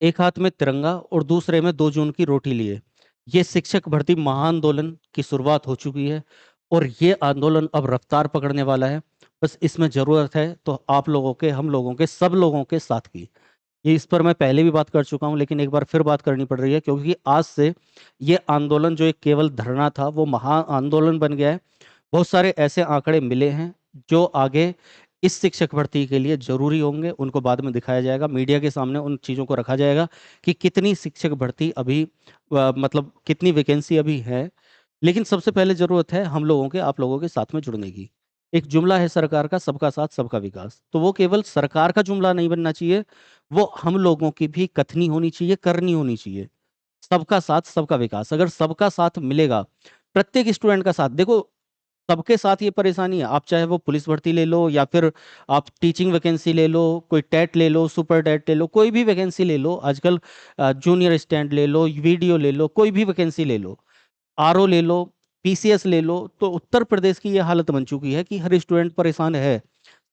एक हाथ में तिरंगा और दूसरे में 2 जून की रोटी लिए ये शिक्षक भर्ती महाआंदोलन की शुरुआत हो चुकी है। और ये आंदोलन अब रफ्तार पकड़ने वाला है। बस इसमें जरूरत है तो आप लोगों के, हम लोगों के, सब लोगों के साथ की। ये इस पर मैं पहले भी बात कर चुका हूं, लेकिन एक बार फिर बात करनी पड़ रही है क्योंकि आज से ये आंदोलन, जो एक केवल धरना था, वो महा आंदोलन बन गया है। बहुत सारे ऐसे आंकड़े मिले हैं जो आगे इस शिक्षक भर्ती के लिए जरूरी होंगे, उनको बाद में दिखाया जाएगा, मीडिया के सामने उन चीज़ों को रखा जाएगा कि कितनी शिक्षक भर्ती अभी, मतलब कितनी वैकेंसी अभी है। लेकिन सबसे पहले जरूरत है हम लोगों के, आप लोगों के साथ में जुड़ने की। एक जुमला है सरकार का, सबका साथ सबका विकास, तो वो केवल सरकार का जुमला नहीं बनना चाहिए, वो हम लोगों की भी कथनी होनी चाहिए, करनी होनी चाहिए। सबका साथ सबका विकास, अगर सबका साथ मिलेगा, प्रत्येक स्टूडेंट का साथ, देखो सबके साथ ये परेशानी है, आप चाहे वो पुलिस भर्ती ले लो या फिर आप टीचिंग वैकेंसी ले लो, कोई टेट ले लो, सुपर टेट ले लो, कोई भी वैकेंसी ले लो आजकल, जूनियर स्टैंड ले लो, वीडियो ले लो, कोई भी वैकेंसी ले लो, आरओ ले लो, पीसीएस ले लो, तो उत्तर प्रदेश की ये हालत बन चुकी है कि हर स्टूडेंट परेशान है।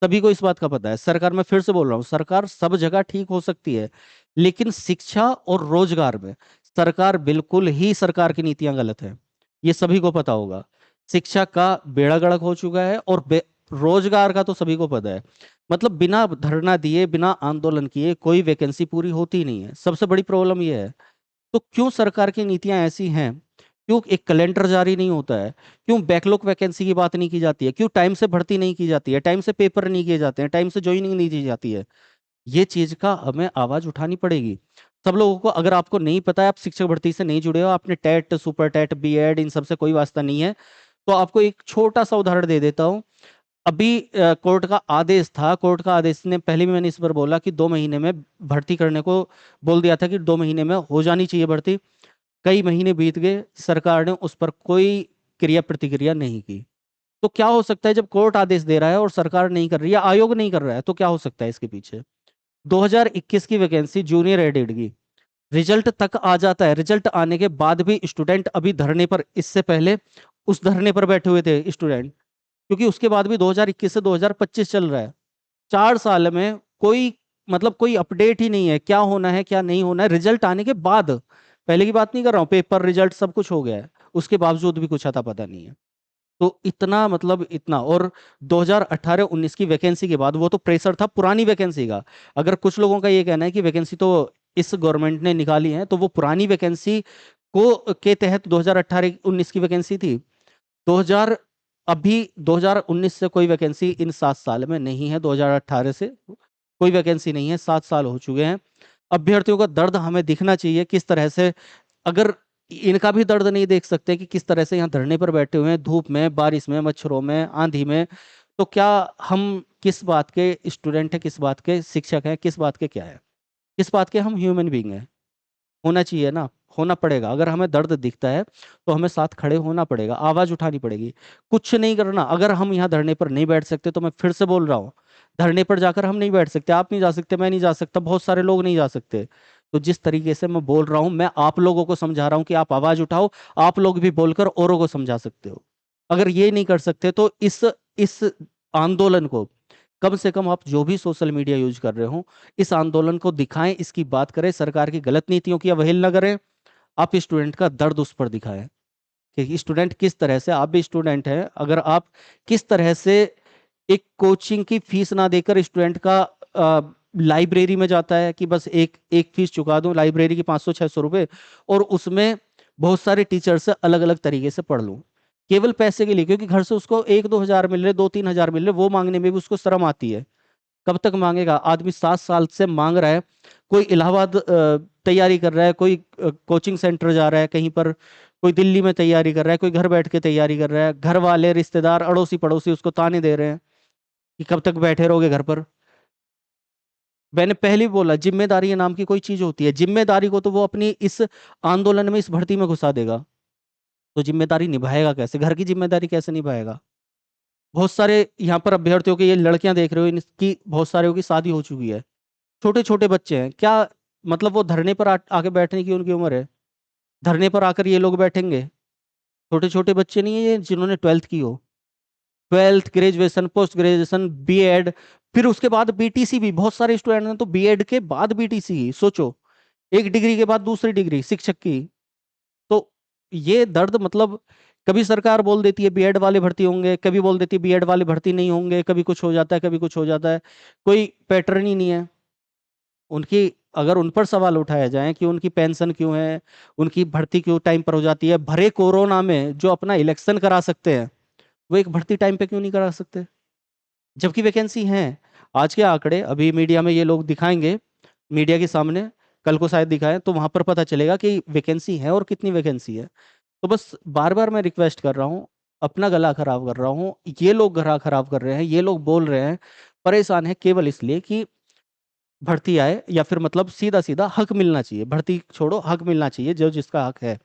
सभी को इस बात का पता है। सरकार, मैं फिर से बोल रहा हूँ, सरकार सब जगह ठीक हो सकती है, लेकिन शिक्षा और रोजगार में सरकार, बिल्कुल ही सरकार की नीतियां गलत है, ये सभी को पता होगा। शिक्षा का बेड़ा गर्क हो चुका है और रोजगार का तो सभी को पता है। मतलब बिना धरना दिए, बिना आंदोलन किए कोई वैकेंसी पूरी होती ही नहीं है, सबसे बड़ी प्रॉब्लम ये है। तो क्यों सरकार की नीतियां ऐसी हैं? क्यों एक कैलेंडर जारी नहीं होता है? क्यों बैकलॉग वैकेंसी की बात नहीं की जाती है? क्यों टाइम से भर्ती नहीं की जाती है? टाइम से पेपर नहीं किए जाते हैं? टाइम से ज्वाइनिंग नहीं दी जाती है? ये चीज का हमें आवाज उठानी पड़ेगी सब लोगों को। अगर आपको नहीं पता है, आप शिक्षक भर्ती से नहीं जुड़े हो, आपने टेट, सुपर टेट, बीएड, इन सब से कोई वास्ता नहीं है, तो आपको एक छोटा सा उदाहरण दे देता हूँ। अभी कोर्ट का आदेश था, कोर्ट का आदेश ने, पहले भी मैंने इस पर बोला कि 2 महीने में भर्ती करने को बोल दिया था कि 2 महीने में हो जानी चाहिए भर्ती। कई महीने बीत गए, सरकार ने उस पर कोई क्रिया प्रतिक्रिया नहीं की। तो क्या हो सकता है, जब कोर्ट आदेश दे रहा है और सरकार नहीं कर रही है, आयोग नहीं कर रहा है, तो क्या हो सकता है इसके पीछे? 2021 की वैकेंसी जूनियर एडेड की, रिजल्ट तक आ जाता है, रिजल्ट आने के बाद भी स्टूडेंट अभी धरने पर, इससे पहले उस धरने पर बैठे हुए थे स्टूडेंट, क्योंकि उसके बाद भी 2021 से 2025 चल रहा है। 4 साल में कोई, मतलब कोई अपडेट ही नहीं है, क्या होना है क्या नहीं होना है रिजल्ट आने के बाद। पहले की बात नहीं कर रहा हूँ, पेपर रिजल्ट सब कुछ हो गया है, उसके बावजूद भी कुछ अता पता नहीं है। तो इतना, मतलब इतना, और 2018-19 की वैकेंसी के बाद, वो तो प्रेशर था पुरानी वैकेंसी का। अगर कुछ लोगों का ये कहना है कि वैकेंसी तो इस गवर्नमेंट ने निकाली है, तो वो पुरानी वैकेंसी को के तहत 2018-19 की वैकेंसी थी। 2000, अभी 2019 से कोई वैकेंसी इन 7 साल में नहीं है, 2018 से कोई वैकेंसी नहीं है, 7 साल हो चुके हैं। अभ्यर्थियों का दर्द हमें दिखना चाहिए किस तरह से। अगर इनका भी दर्द नहीं देख सकते कि किस तरह से यहाँ धरने पर बैठे हुए हैं, धूप में, बारिश में, मच्छरों में, आंधी में, तो क्या हम किस बात के स्टूडेंट हैं, किस बात के शिक्षक हैं, किस बात के क्या है, किस बात के हम ह्यूमन बीइंग हैं? होना चाहिए ना, होना पड़ेगा। अगर हमें दर्द दिखता है तो हमें साथ खड़े होना पड़ेगा, आवाज उठानी पड़ेगी। कुछ नहीं करना, अगर हम यहाँ धरने पर नहीं बैठ सकते, तो मैं फिर से बोल रहा हूँ, धरने पर जाकर हम नहीं बैठ सकते, आप नहीं जा सकते, मैं नहीं जा सकता, बहुत सारे लोग नहीं जा सकते। तो जिस तरीके से मैं बोल रहा हूँ, मैं आप लोगों को समझा रहा हूँ कि आप आवाज उठाओ, आप लोग भी बोलकर औरों को समझा सकते हो। अगर ये नहीं कर सकते तो इस आंदोलन को, कम से कम आप जो भी सोशल मीडिया यूज कर रहे हो, इस आंदोलन को दिखाएं, इसकी बात करें, सरकार की गलत नीतियों की अवहेलना करें। आप स्टूडेंट का दर्द उस पर दिखाएं कि स्टूडेंट किस तरह से, आप भी स्टूडेंट हैं, अगर आप किस तरह से एक कोचिंग की फीस ना देकर स्टूडेंट का लाइब्रेरी में जाता है कि बस एक एक फीस चुका दूं लाइब्रेरी की, 500-600 रुपए, और उसमें बहुत सारे टीचर से अलग अलग तरीके से पढ़ लूं केवल पैसे के लिए, क्योंकि घर से उसको 1-2 हज़ार मिल रहे, 2-3 हज़ार मिल रहे, वो मांगने में भी उसको शर्म आती है। कब तक मांगेगा आदमी? 7 साल से मांग रहा है। कोई इलाहाबाद तैयारी कर रहा है, कोई कोचिंग सेंटर जा रहा है कहीं पर, कोई दिल्ली में तैयारी कर रहा है, कोई घर बैठ के तैयारी कर रहा है, घर वाले, रिश्तेदार, अड़ोसी पड़ोसी उसको ताने दे रहे हैं कि कब तक बैठे रहोगे घर पर। मैंने पहले भी बोला, जिम्मेदारी नाम की कोई चीज होती है, जिम्मेदारी को तो वो अपनी इस आंदोलन में, इस भर्ती में घुसा देगा, तो जिम्मेदारी निभाएगा कैसे? घर की जिम्मेदारी कैसे निभाएगा? बहुत सारे यहाँ पर अभ्यर्थियों के, ये लड़कियां देख रहे हो, इनकी बहुत सारे की शादी हो चुकी है, छोटे छोटे बच्चे हैं, क्या मतलब वो धरने पर आके बैठने की उनकी उम्र है? धरने पर आकर ये लोग बैठेंगे? छोटे छोटे बच्चे नहीं है ये, जिन्होंने 12th की हो, 12th, graduation, post graduation, BEd, फिर उसके बाद बीटीसी भी, बहुत सारे स्टूडेंट हैं तो बीएड के बाद बीटीसी, सोचो एक डिग्री के बाद दूसरी डिग्री शिक्षक की। तो ये दर्द मतलब कभी सरकार बोल देती है बीएड वाले भर्ती होंगे, कभी बोल देती है बीएड वाले भर्ती नहीं होंगे, कभी कुछ हो जाता है, कभी कुछ हो जाता है, कोई पैटर्न ही नहीं है उनकी। अगर उन पर सवाल उठाया जाए कि उनकी पेंशन क्यों है, उनकी भर्ती क्यों टाइम पर हो जाती है, भरे कोरोना में जो अपना इलेक्शन करा सकते हैं वो एक भर्ती टाइम पे क्यों नहीं करा सकते, जबकि वैकेंसी है। आज के आंकड़े अभी मीडिया में ये लोग दिखाएंगे, मीडिया के सामने, कल को शायद दिखाएं तो वहां पर पता चलेगा कि वैकेंसी है और कितनी वैकेंसी है। तो बस बार बार मैं रिक्वेस्ट कर रहा हूँ, अपना गला खराब कर रहा हूँ, ये लोग गला खराब कर रहे हैं, ये लोग बोल रहे हैं, परेशान है केवल इसलिए कि भर्ती आए, या फिर मतलब सीधा सीधा हक मिलना चाहिए, भर्ती छोड़ो हक मिलना चाहिए जो जिसका हक है।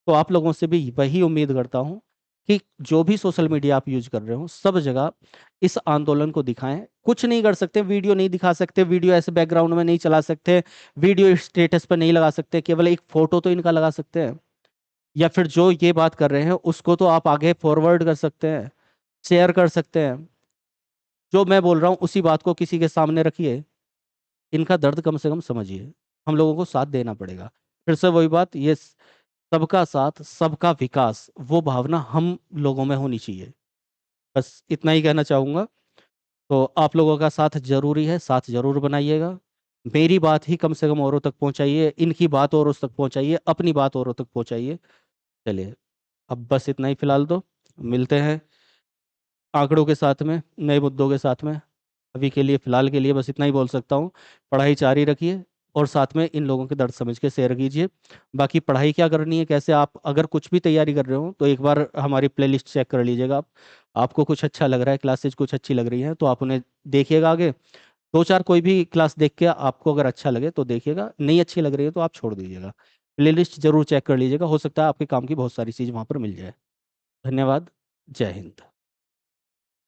तो आप लोगों से भी वही उम्मीद करता हूँ कि जो भी सोशल मीडिया आप यूज कर रहे हो सब जगह इस आंदोलन को दिखाएं। कुछ नहीं कर सकते, वीडियो नहीं दिखा सकते, वीडियो ऐसे बैकग्राउंड में नहीं चला सकते, वीडियो स्टेटस पर नहीं लगा सकते, केवल एक फोटो तो इनका लगा सकते हैं, या फिर जो ये बात कर रहे हैं उसको तो आप आगे फॉरवर्ड कर सकते हैं, शेयर कर सकते हैं, जो मैं बोल रहा हूँ उसी बात को किसी के सामने रखिए, इनका दर्द कम से कम समझिए। हम लोगों को साथ देना पड़ेगा। फिर से वही बात, ये सबका साथ सबका विकास वो भावना हम लोगों में होनी चाहिए। बस इतना ही कहना चाहूंगा। तो आप लोगों का साथ जरूरी है, साथ जरूर बनाइएगा। मेरी बात ही कम से कम औरों तक पहुंचाइए, इनकी बात औरों तक पहुंचाइए, अपनी बात औरों तक पहुंचाइए। चलिए, अब बस इतना ही फिलहाल तो, मिलते हैं आंकड़ों के साथ में, नए मुद्दों के साथ में। अभी के लिए फिलहाल के लिए बस इतना ही बोल सकता हूँ। पढ़ाई जारी रखिए और साथ में इन लोगों के दर्द समझ के शेयर कीजिए। बाकी पढ़ाई क्या करनी है, कैसे, आप अगर कुछ भी तैयारी कर रहे हो तो एक बार हमारी प्लेलिस्ट चेक कर लीजिएगा आप। आपको कुछ अच्छा लग रहा है, क्लासेज कुछ अच्छी लग रही है तो आप उन्हें देखिएगा आगे। दो चार कोई भी क्लास देख के आपको अगर अच्छा लगे तो देखिएगा, नहीं अच्छी लग रही है तो आप छोड़ दीजिएगा। प्लेलिस्ट जरूर चेक कर लीजिएगा, हो सकता है आपके काम की बहुत सारी चीज़ वहाँ पर मिल जाए। धन्यवाद। जय हिंद।